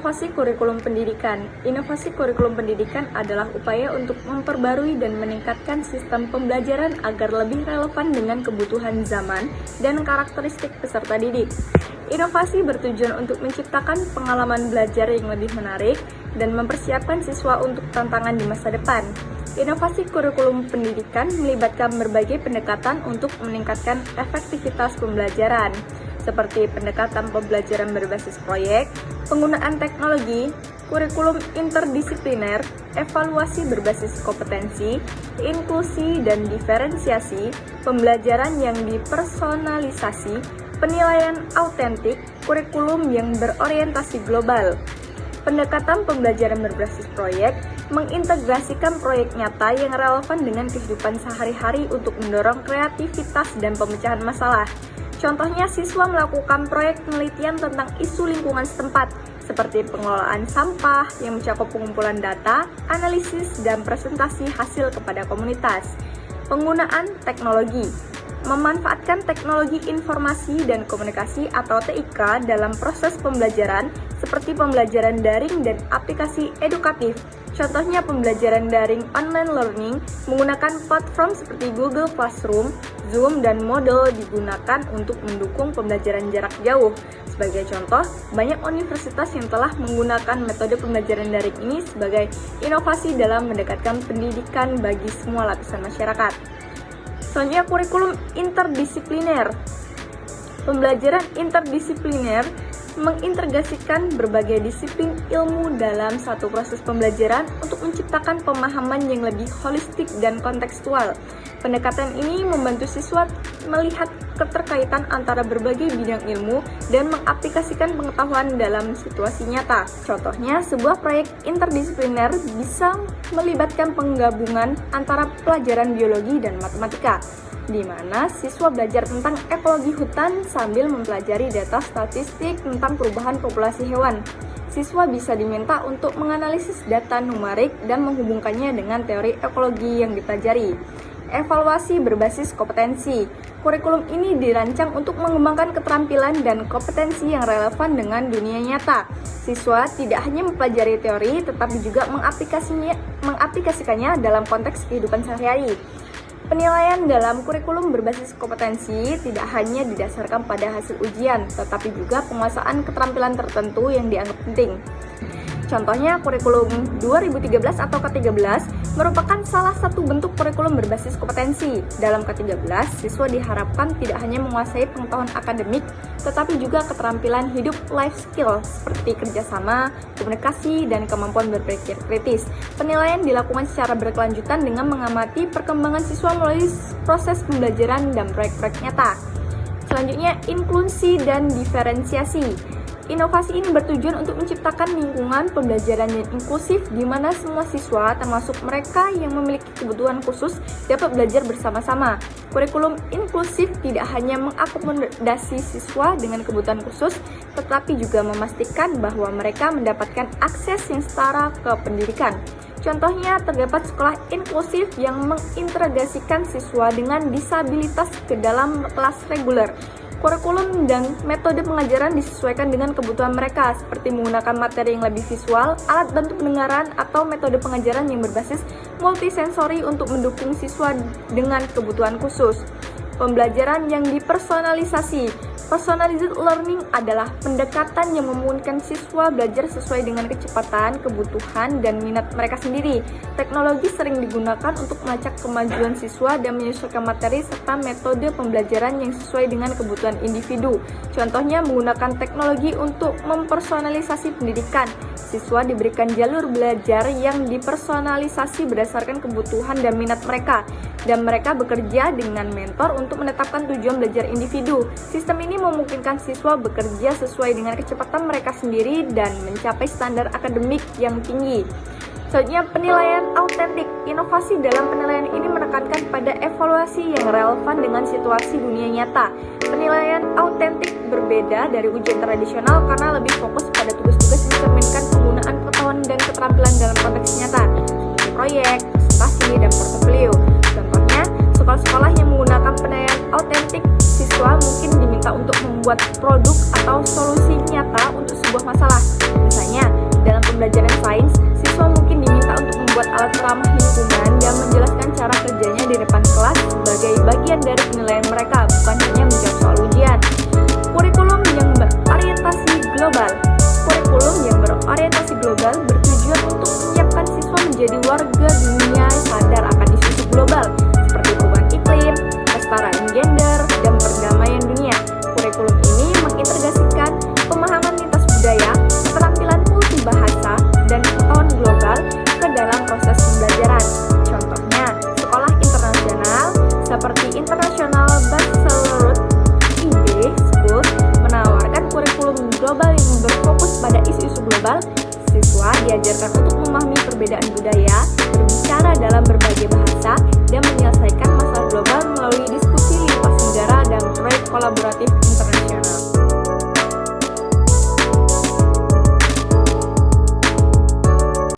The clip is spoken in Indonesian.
Inovasi kurikulum pendidikan. Inovasi kurikulum pendidikan adalah upaya untuk memperbarui dan meningkatkan sistem pembelajaran agar lebih relevan dengan kebutuhan zaman dan karakteristik peserta didik. Inovasi bertujuan untuk menciptakan pengalaman belajar yang lebih menarik dan mempersiapkan siswa untuk tantangan di masa depan. Inovasi kurikulum pendidikan melibatkan berbagai pendekatan untuk meningkatkan efektivitas pembelajaran, seperti pendekatan pembelajaran berbasis proyek, penggunaan teknologi, kurikulum interdisipliner, evaluasi berbasis kompetensi, inklusi dan diferensiasi, pembelajaran yang dipersonalisasi, penilaian autentik, kurikulum yang berorientasi global. Pendekatan pembelajaran berbasis proyek mengintegrasikan proyek nyata yang relevan dengan kehidupan sehari-hari untuk mendorong kreativitas dan pemecahan masalah. Contohnya, siswa melakukan proyek penelitian tentang isu lingkungan setempat, seperti pengelolaan sampah yang mencakup pengumpulan data, analisis, dan presentasi hasil kepada komunitas. Penggunaan teknologi memanfaatkan teknologi informasi dan komunikasi atau TIK dalam proses pembelajaran seperti pembelajaran daring dan aplikasi edukatif. Contohnya pembelajaran daring online learning menggunakan platform seperti Google Classroom, Zoom, dan Moodle digunakan untuk mendukung pembelajaran jarak jauh. Sebagai contoh, banyak universitas yang telah menggunakan metode pembelajaran daring ini sebagai inovasi dalam mendekatkan pendidikan bagi semua lapisan masyarakat. Selanjutnya, kurikulum interdisipliner. Pembelajaran interdisipliner mengintegrasikan berbagai disiplin ilmu dalam satu proses pembelajaran untuk menciptakan pemahaman yang lebih holistik dan kontekstual. Pendekatan ini membantu siswa melihat keterkaitan antara berbagai bidang ilmu dan mengaplikasikan pengetahuan dalam situasi nyata. Contohnya, sebuah proyek interdisipliner bisa melibatkan penggabungan antara pelajaran biologi dan matematika, di mana siswa belajar tentang ekologi hutan sambil mempelajari data statistik tentang perubahan populasi hewan. Siswa bisa diminta untuk menganalisis data numerik dan menghubungkannya dengan teori ekologi yang dipelajari. Evaluasi berbasis kompetensi. Kurikulum ini dirancang untuk mengembangkan keterampilan dan kompetensi yang relevan dengan dunia nyata. Siswa tidak hanya mempelajari teori, tetapi juga mengaplikasikannya dalam konteks kehidupan sehari-hari. Penilaian dalam kurikulum berbasis kompetensi tidak hanya didasarkan pada hasil ujian, tetapi juga penguasaan keterampilan tertentu yang dianggap penting. Contohnya, kurikulum 2013 atau K13 merupakan salah satu bentuk kurikulum berbasis kompetensi. Dalam K13, siswa diharapkan tidak hanya menguasai pengetahuan akademik, tetapi juga keterampilan hidup life skill seperti kerjasama, komunikasi, dan kemampuan berpikir kritis. Penilaian dilakukan secara berkelanjutan dengan mengamati perkembangan siswa melalui proses pembelajaran dan proyek-proyek nyata. Selanjutnya, inklusi dan diferensiasi. Inovasi ini bertujuan untuk menciptakan lingkungan pembelajaran yang inklusif di mana semua siswa, termasuk mereka yang memiliki kebutuhan khusus, dapat belajar bersama-sama. Kurikulum inklusif tidak hanya mengakomodasi siswa dengan kebutuhan khusus, tetapi juga memastikan bahwa mereka mendapatkan akses yang setara ke pendidikan. Contohnya, terdapat sekolah inklusif yang mengintegrasikan siswa dengan disabilitas ke dalam kelas reguler. Kurikulum dan metode pengajaran disesuaikan dengan kebutuhan mereka, seperti menggunakan materi yang lebih visual, alat bantu pendengaran, atau metode pengajaran yang berbasis multisensori untuk mendukung siswa dengan kebutuhan khusus. Pembelajaran yang dipersonalisasi. Personalized learning adalah pendekatan yang memungkinkan siswa belajar sesuai dengan kecepatan, kebutuhan, dan minat mereka sendiri. Teknologi sering digunakan untuk melacak kemajuan siswa dan menyesuaikan materi serta metode pembelajaran yang sesuai dengan kebutuhan individu. Contohnya, menggunakan teknologi untuk mempersonalisasi pendidikan. Siswa diberikan jalur belajar yang dipersonalisasi berdasarkan kebutuhan dan minat mereka, dan mereka bekerja dengan mentor untuk menetapkan tujuan belajar individu. Sistem ini memungkinkan siswa bekerja sesuai dengan kecepatan mereka sendiri dan mencapai standar akademik yang tinggi. Selanjutnya, penilaian autentik. Inovasi dalam penilaian ini menekankan pada evaluasi yang relevan dengan situasi dunia nyata. Penilaian autentik berbeda dari ujian tradisional karena lebih fokus pada tugas-tugas yang mencerminkan penggunaan pengetahuan dan keterampilan dalam konteks nyata, seperti proyek, presentasi, dan portofolio. Contohnya, sekolah-sekolah yang menggunakan penilaian autentik, siswa mungkin diminta untuk membuat produk atau solusi nyata untuk sebuah masalah. Misalnya, bagian dari penilaian mereka, bukan hanya menjawab soal ujian. Kurikulum yang berorientasi global. Kurikulum yang berorientasi global bertujuan untuk menyiapkan siswa menjadi warga dunia sadar akan isu-isu global seperti perubahan iklim, kesetaraan gender, dan perdamaian dunia. Kurikulum ini mengintegrasikan pemahaman lintas budaya, keterampilan multibahasa, dan pengetahuan global ke dalam proses pembelajaran. Contohnya, sekolah internasional seperti International Baccalaureate (IB) School menawarkan kurikulum global yang berfokus pada isu-isu global. Siswa diajarkan untuk memahami perbedaan budaya, berbicara dalam berbagai bahasa, dan menyelesaikan masalah global melalui diskusi lintas negara dan proyek kolaboratif